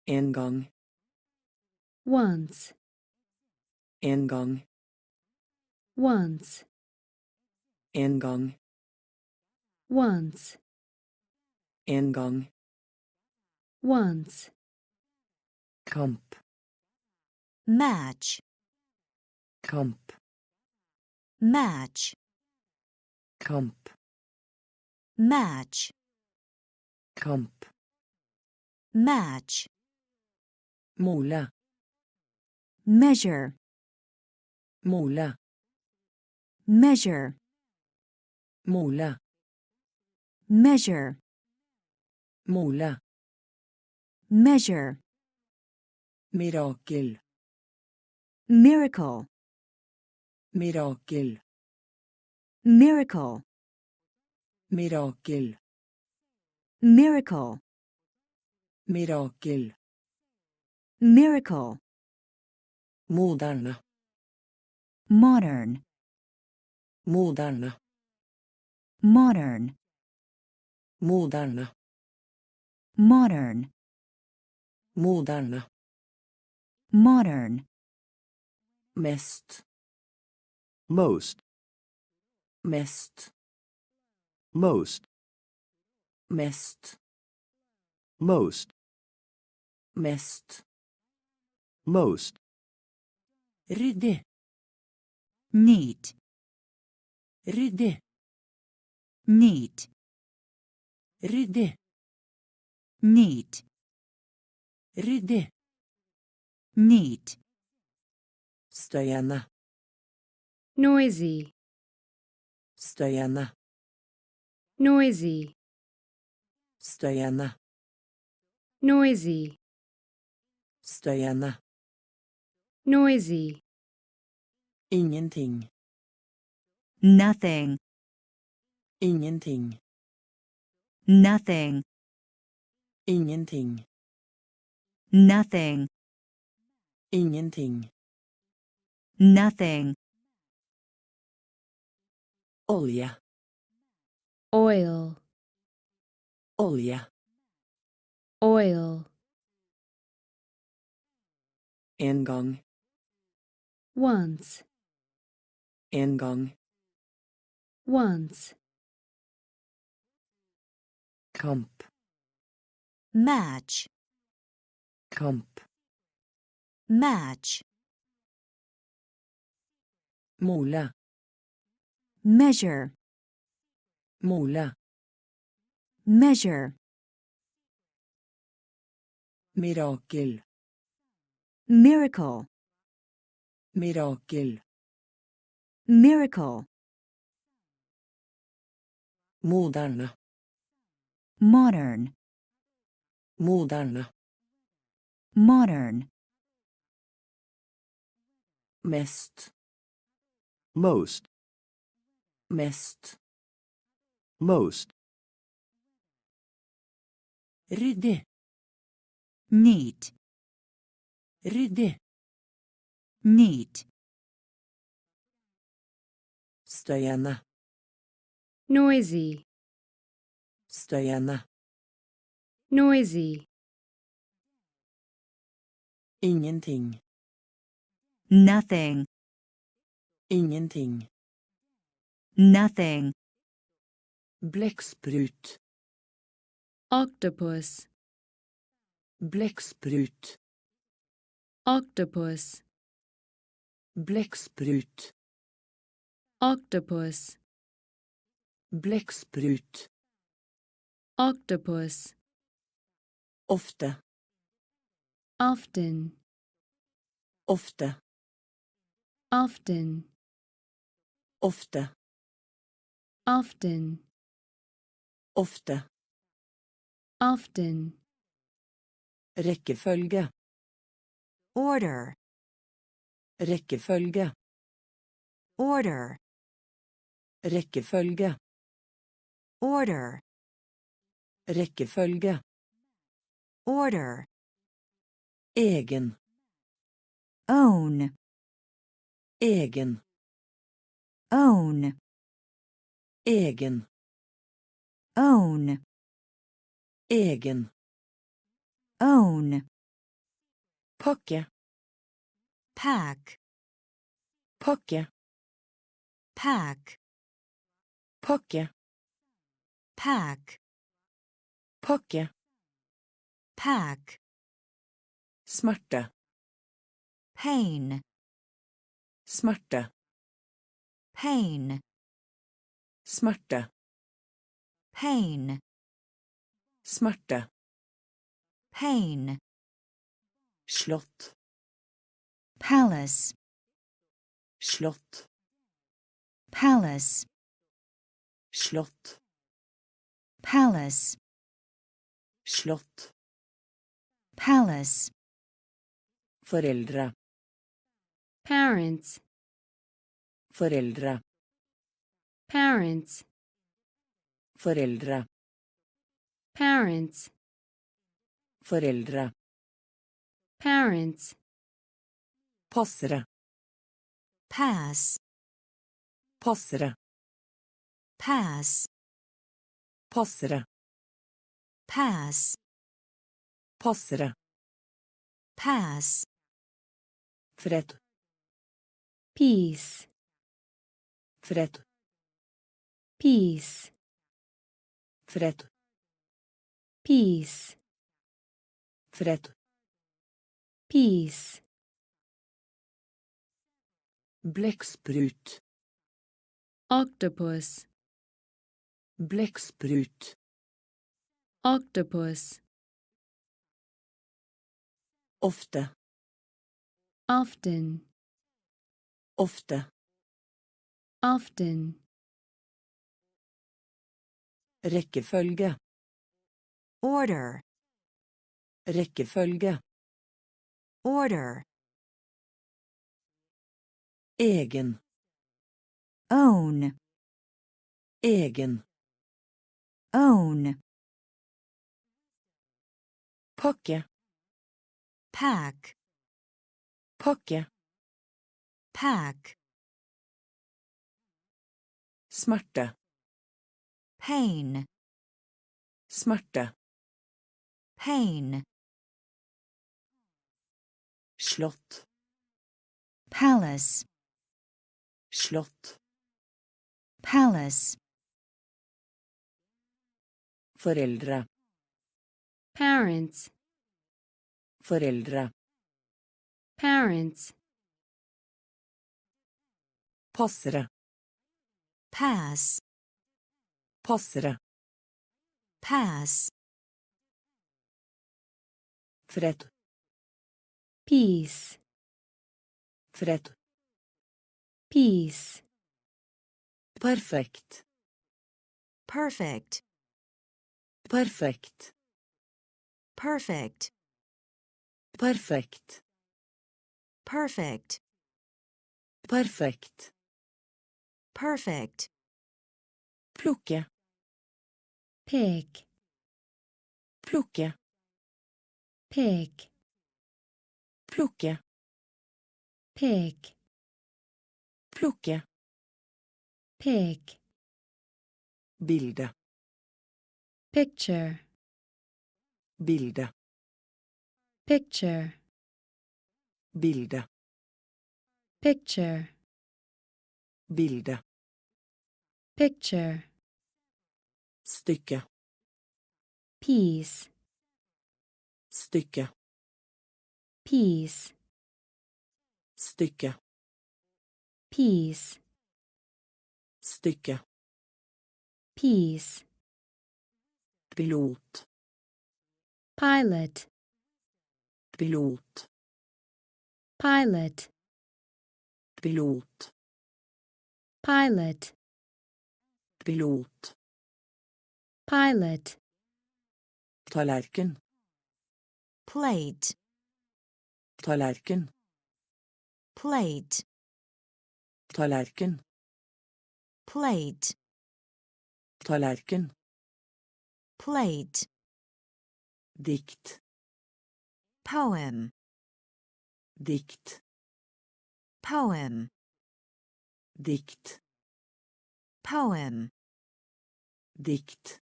En gang. once, En gang. once, En gang. once, En gang. once, Kamp. match, Kamp. match, Kamp. match, Kamp. match, Måle. measure, Måle. measure, Måle. measure, Måle. measure, Mirakel. miracle, Mirakel. miracle, Mirakel. miracle, Mirakel. miracle, Moderne. modern, Moderne. modern, Moderne. modern, Moderne. modern, Mest. most, Mest. most, Mest. most, Mest. most, Ryddig. neat, Ryddig. neat, Ryddig. neat, Ryddig. neat, Støyende. noisy, Støyende. noisy, Støyende. noisy, Støyende. noisy, Ingenting. nothing, Ingenting. nothing, Ingenting. nothing, Ingenting. nothing, Olje. oil, Olje. oil, En gang. once, En gang. once, Kamp. match, Kamp. match, Måle. measure, Måle. measure, Mirakel. miracle, Mirakel. miracle, Moderne. modern, Moderne. modern, Mest. most, Mest. most, Ryddig. neat, Ryddig. neat, Støyende. noisy, Støyende. noisy, Ingenting. nothing, Ingenting. nothing, Blekksprut. octopus, Blekksprut. octopus, Blekksprut. octopus, Blekksprut. octopus, Ofte. often, Ofte. often, Ofte. often, Ofte. often, Rekkefølge. order, Rekkefølge. order, Rekkefølge. order, Rekkefølge. order, Egen. own, Egen. own, Egen. own, Egen. own, pakke, pack, pakke, pack, pakke, pack, pakke, pack, smerte, pain, smerte, pain, smerte, pain, smerte, pain, slott, palace, slott, palace, slott, palace, slott, palace, foreldre, parents, foreldre, parents, foreldre, parents, foreldre, parents, passere, pass, passere, pass, passere, pass, passere, pass, fred, peace, fred, peace, fred, peace, fred, peace, blekksprut, octopus, blekksprut, octopus, ofte, often, ofte, often, rekkefølge, order, rekkefølge, order, egen, own, egen, own, pakke, pack, pakke, pack, smerte, pain, smerte, pain, slott, palace, slott, palace, foreldre, parents, foreldre, parents, passere, pass, passere, pass, fred, peace, fred, peace, perfekt, perfect, perfekt, perfect, perfekt, perfect, perfekt, perfect, plukke, pick, plukke, pick, plukke, pick, plukke, pick, bilde, picture, bilde, picture, bilde, picture, bilde, picture, stykke, piece, stykke, piece, stykke, piece, stykke, piece, pilot, pilot, pilot, pilot, pilot, pilot, pilot, pilot, tallerken, plate, tallerken, plate, tallerken, plate, tallerken, plate, dikt, poem, dikt, poem, dikt, poem, dikt,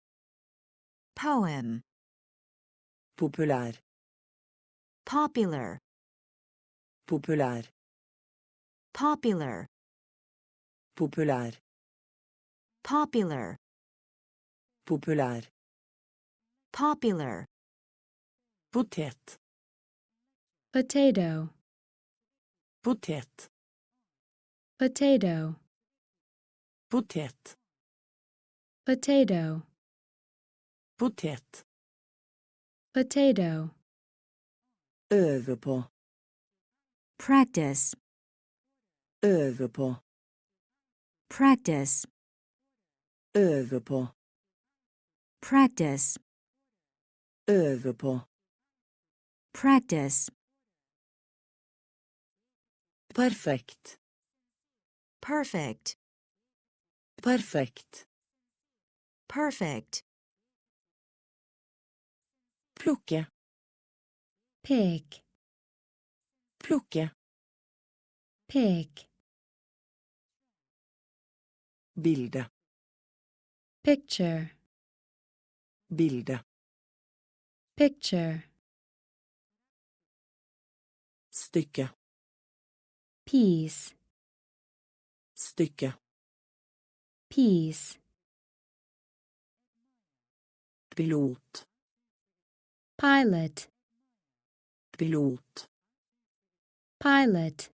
poem, populær, popular, Populær. Popular. Populær. Popular. Populær. Popular. Potet. Potato. Potet. Potato. Potet. Potato. Potet. Potato. Øve på. Practice. Øve på. Practice. Øve på. Practice. Øve på. Practice. Perfekt. Perfect. Perfekt. Perfect. Plukke. Pick. Plukke. Pick. Bilde. Picture. Bilde. Picture. Stykke. Piece. Stykke. Piece. Pilot. Pilot. Pilot. Pilot.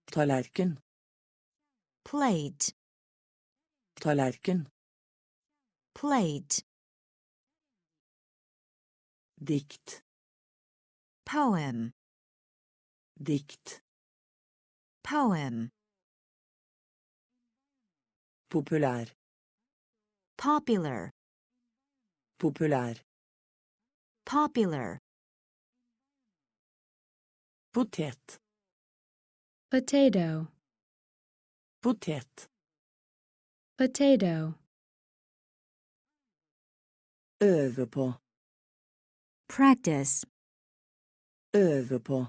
Tallerken. Plate. Tallerken. Plate. Dikt. Poem. Dikt. Poem. Populær. Popular. Populær. Popular. Potet. Potato. Potet. Potato. Øve på. Practice. Øve på.